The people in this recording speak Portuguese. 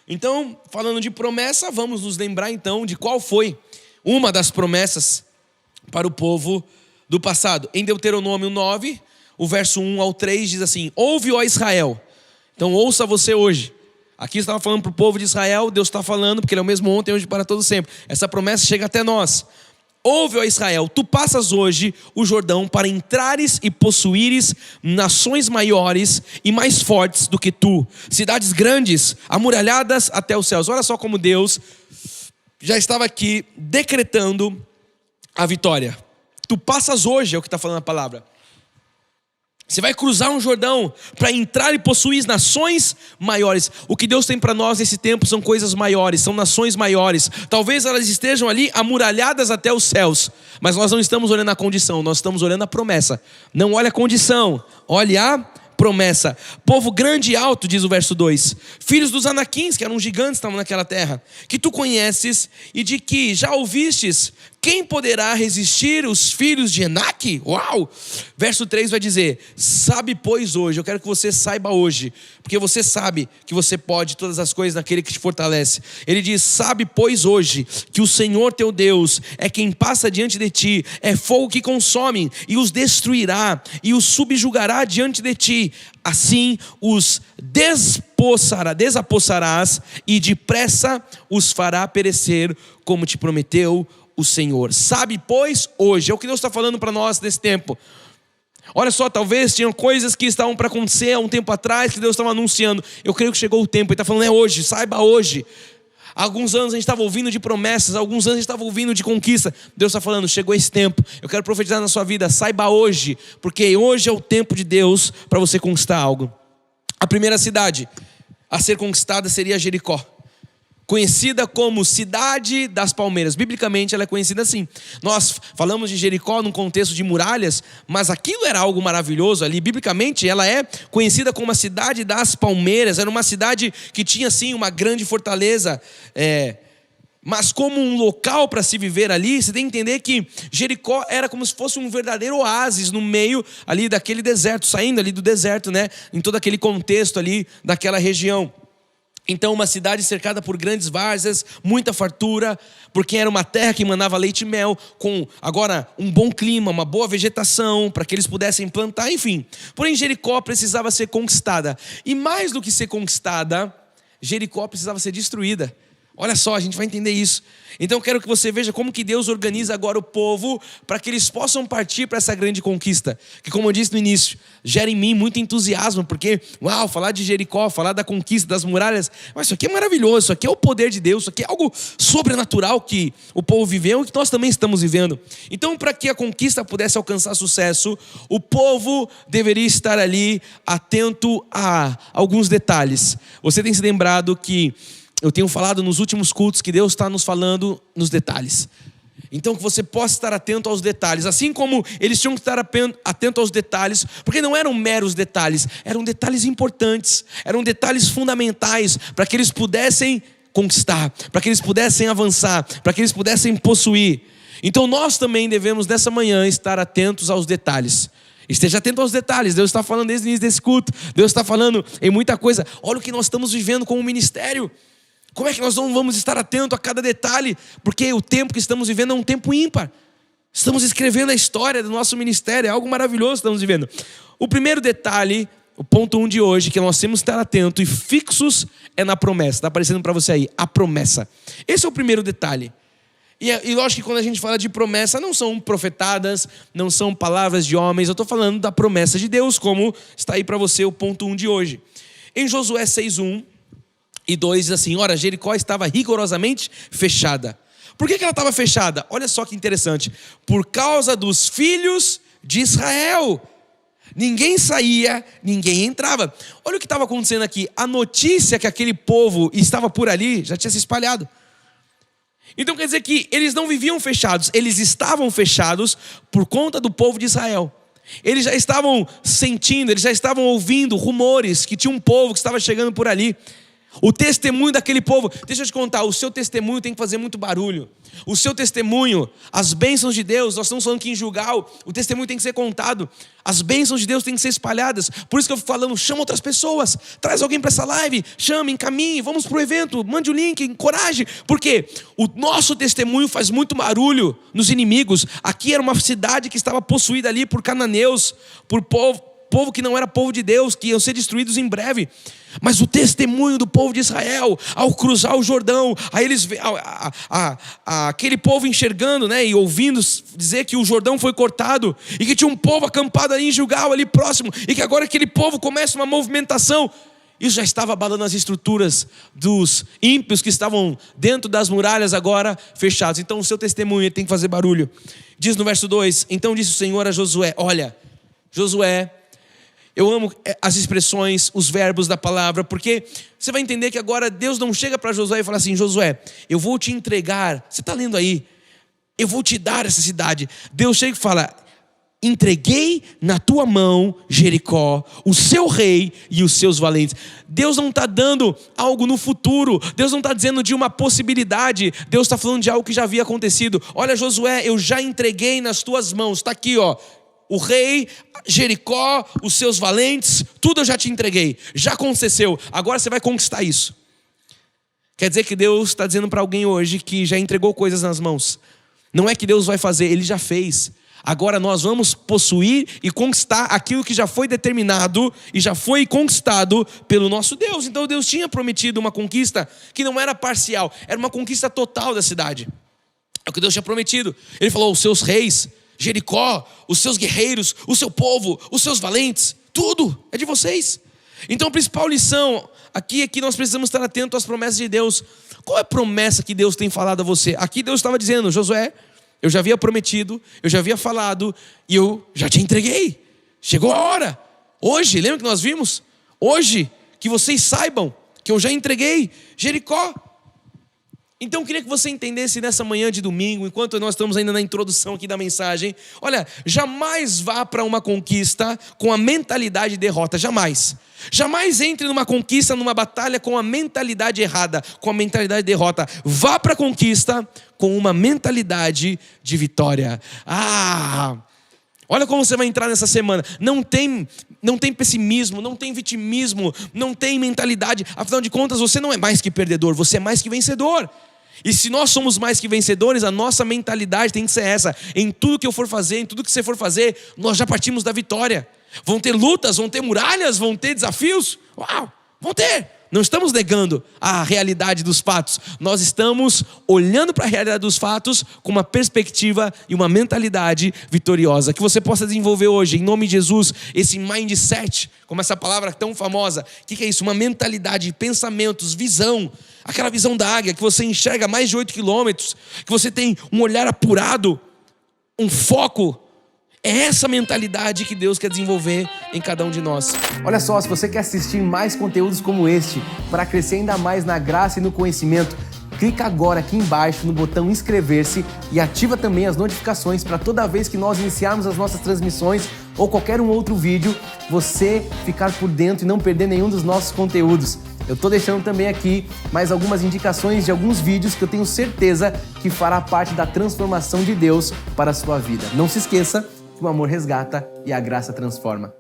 Então, falando de promessa, vamos nos lembrar então de qual foi uma das promessas para o povo do passado. Em Deuteronômio 9, o verso 1 ao 3 diz assim: ouve, ó Israel. Então ouça você hoje. Aqui estava falando para o povo de Israel, Deus está falando, porque Ele é o mesmo ontem, hoje, para todo sempre. Essa promessa chega até nós. Ouve, ó Israel, tu passas hoje o Jordão para entrares e possuíres nações maiores e mais fortes do que tu, cidades grandes, amuralhadas até os céus. Olha só como Deus já estava aqui decretando a vitória. Tu passas hoje, é o que está falando a palavra. Você vai cruzar um Jordão para entrar e possuir nações maiores. O que Deus tem para nós nesse tempo são coisas maiores, são nações maiores. Talvez elas estejam ali amuralhadas até os céus, mas nós não estamos olhando a condição, nós estamos olhando a promessa. Não olha a condição, olhe a promessa. Povo grande e alto, diz o verso 2. Filhos dos Anaquins, que eram gigantes, estavam naquela terra, que tu conheces e de que já ouvistes. Quem poderá resistir os filhos de Enaque? Uau! Verso 3 vai dizer: sabe pois hoje, eu quero que você saiba hoje, porque você sabe que você pode todas as coisas naquele que te fortalece. Ele diz: sabe pois hoje que o Senhor teu Deus é quem passa diante de ti, é fogo que consome e os destruirá e os subjugará diante de ti. Assim os desapossarás e depressa os fará perecer, como te prometeu o Senhor. Sabe, pois, hoje. É o que Deus está falando para nós nesse tempo. Olha só, talvez tinham coisas que estavam para acontecer há um tempo atrás, que Deus estava anunciando. Eu creio que chegou o tempo. Ele está falando, é hoje, saiba hoje. Há alguns anos a gente estava ouvindo de promessas, há alguns anos a gente estava ouvindo de conquista. Deus está falando, chegou esse tempo. Eu quero profetizar na sua vida, saiba hoje, porque hoje é o tempo de Deus para você conquistar algo. A primeira cidade a ser conquistada seria Jericó, conhecida como Cidade das Palmeiras. Biblicamente ela é conhecida assim. Nós falamos de Jericó num contexto de muralhas, mas aquilo era algo maravilhoso ali. Biblicamente ela é conhecida como a Cidade das Palmeiras. Era uma cidade que tinha assim uma grande fortaleza, mas como um local para se viver ali, você tem que entender que Jericó era como se fosse um verdadeiro oásis no meio ali daquele deserto, saindo ali do deserto, né? Em todo aquele contexto ali daquela região. Então uma cidade cercada por grandes várzeas, muita fartura, porque era uma terra que manava leite e mel, com agora um bom clima, uma boa vegetação, para que eles pudessem plantar, enfim. Porém Jericó precisava ser conquistada, e mais do que ser conquistada, Jericó precisava ser destruída. Olha só, a gente vai entender isso. Então eu quero que você veja como que Deus organiza agora o povo para que eles possam partir para essa grande conquista. Que, como eu disse no início, gera em mim muito entusiasmo, porque, uau, falar de Jericó, falar da conquista das muralhas, mas isso aqui é maravilhoso, isso aqui é o poder de Deus, isso aqui é algo sobrenatural que o povo viveu e que nós também estamos vivendo. Então, para que a conquista pudesse alcançar sucesso, o povo deveria estar ali atento a alguns detalhes. Você tem se lembrado que eu tenho falado nos últimos cultos que Deus está nos falando nos detalhes. Então que você possa estar atento aos detalhes. Assim como eles tinham que estar atento aos detalhes, porque não eram meros detalhes, eram detalhes importantes, eram detalhes fundamentais para que eles pudessem conquistar, para que eles pudessem avançar, para que eles pudessem possuir. Então nós também devemos nessa manhã estar atentos aos detalhes. Esteja atento aos detalhes. Deus está falando desde o início desse culto, Deus está falando em muita coisa. Olha o que nós estamos vivendo como ministério. Como é que nós não vamos estar atentos a cada detalhe? Porque o tempo que estamos vivendo é um tempo ímpar. Estamos escrevendo a história do nosso ministério, é algo maravilhoso que estamos vivendo. O primeiro detalhe, o ponto 1 de hoje, que nós temos que estar atentos e fixos é na promessa. Está aparecendo para você aí, a promessa. Esse é o primeiro detalhe. E lógico que quando a gente fala de promessa, não são profetadas, não são palavras de homens. Eu estou falando da promessa de Deus, como está aí para você o ponto 1 de hoje. Em Josué 6:1 e 2 diz assim: ora, Jericó estava rigorosamente fechada. Por que ela estava fechada? Olha só que interessante. Por causa dos filhos de Israel. Ninguém saía, ninguém entrava. Olha o que estava acontecendo aqui. A notícia que aquele povo estava por ali já tinha se espalhado. Então quer dizer que eles não viviam fechados, eles estavam fechados por conta do povo de Israel. Eles já estavam sentindo, eles já estavam ouvindo rumores que tinha um povo que estava chegando por ali. O testemunho daquele povo, deixa eu te contar, o seu testemunho tem que fazer muito barulho. O seu testemunho, as bênçãos de Deus, nós estamos falando que em Gilgal, o testemunho tem que ser contado. As bênçãos de Deus têm que ser espalhadas. Por isso que eu fico falando, chama outras pessoas, traz alguém para essa live, chame, encaminhe, vamos para o evento, mande o link, encoraje. Porque o nosso testemunho faz muito barulho nos inimigos. Aqui era uma cidade que estava possuída ali por cananeus, por povo que não era povo de Deus, que iam ser destruídos em breve. Mas o testemunho do povo de Israel, ao cruzar o Jordão, aí eles aquele povo enxergando, né, e ouvindo dizer que o Jordão foi cortado, e que tinha um povo acampado ali em Gilgal, ali próximo, e que agora aquele povo começa uma movimentação. Isso já estava abalando as estruturas dos ímpios que estavam dentro das muralhas agora fechados. Então o seu testemunho tem que fazer barulho. Diz no verso 2, então disse o Senhor a Josué, olha, Josué, eu amo as expressões, os verbos da palavra, porque você vai entender que agora Deus não chega para Josué e fala assim, Josué, eu vou te entregar, você está lendo aí, eu vou te dar essa cidade. Deus chega e fala, entreguei na tua mão Jericó, o seu rei e os seus valentes. Deus não está dando algo no futuro, Deus não está dizendo de uma possibilidade, Deus está falando de algo que já havia acontecido. Olha Josué, eu já entreguei nas tuas mãos, está aqui ó, o rei, Jericó, os seus valentes, tudo eu já te entreguei, já aconteceu, agora você vai conquistar isso. Quer dizer que Deus está dizendo para alguém hoje que já entregou coisas nas mãos. Não é que Deus vai fazer, Ele já fez. Agora nós vamos possuir e conquistar aquilo que já foi determinado e já foi conquistado pelo nosso Deus. Então Deus tinha prometido uma conquista que não era parcial, era uma conquista total da cidade. É o que Deus tinha prometido. Ele falou, os seus reis, Jericó, os seus guerreiros, o seu povo, os seus valentes, tudo é de vocês. Então a principal lição aqui é que nós precisamos estar atentos às promessas de Deus. Qual é a promessa que Deus tem falado a você? Aqui Deus estava dizendo, Josué, eu já havia prometido, eu já havia falado e eu já te entreguei. Chegou a hora. Hoje, lembra que nós vimos? Hoje, que vocês saibam que eu já entreguei Jericó. Então eu queria que você entendesse nessa manhã de domingo, enquanto nós estamos ainda na introdução aqui da mensagem, olha, jamais vá para uma conquista com a mentalidade de derrota, jamais. Jamais entre numa conquista, numa batalha com a mentalidade errada, com a mentalidade de derrota. Vá para a conquista com uma mentalidade de vitória. Olha como você vai entrar nessa semana. Não tem pessimismo, não tem vitimismo, não tem mentalidade. Afinal de contas, você não é mais que perdedor, você é mais que vencedor. E se nós somos mais que vencedores, a nossa mentalidade tem que ser essa. Em tudo que eu for fazer, em tudo que você for fazer, nós já partimos da vitória. Vão ter lutas, vão ter muralhas, vão ter desafios. Uau, vão ter. Não estamos negando a realidade dos fatos. Nós estamos olhando para a realidade dos fatos com uma perspectiva e uma mentalidade vitoriosa. Que você possa desenvolver hoje, em nome de Jesus, esse mindset, como essa palavra tão famosa. O que é isso? Uma mentalidade, pensamentos, visão. Aquela visão da águia, que você enxerga mais de 8 quilômetros. Que você tem um olhar apurado, um foco. É essa mentalidade que Deus quer desenvolver em cada um de nós. Olha só, se você quer assistir mais conteúdos como este, para crescer ainda mais na graça e no conhecimento, clica agora aqui embaixo no botão inscrever-se e ativa também as notificações para toda vez que nós iniciarmos as nossas transmissões ou qualquer um outro vídeo, você ficar por dentro e não perder nenhum dos nossos conteúdos. Eu estou deixando também aqui mais algumas indicações de alguns vídeos que eu tenho certeza que fará parte da transformação de Deus para a sua vida. Não se esqueça que o amor resgata e a graça transforma.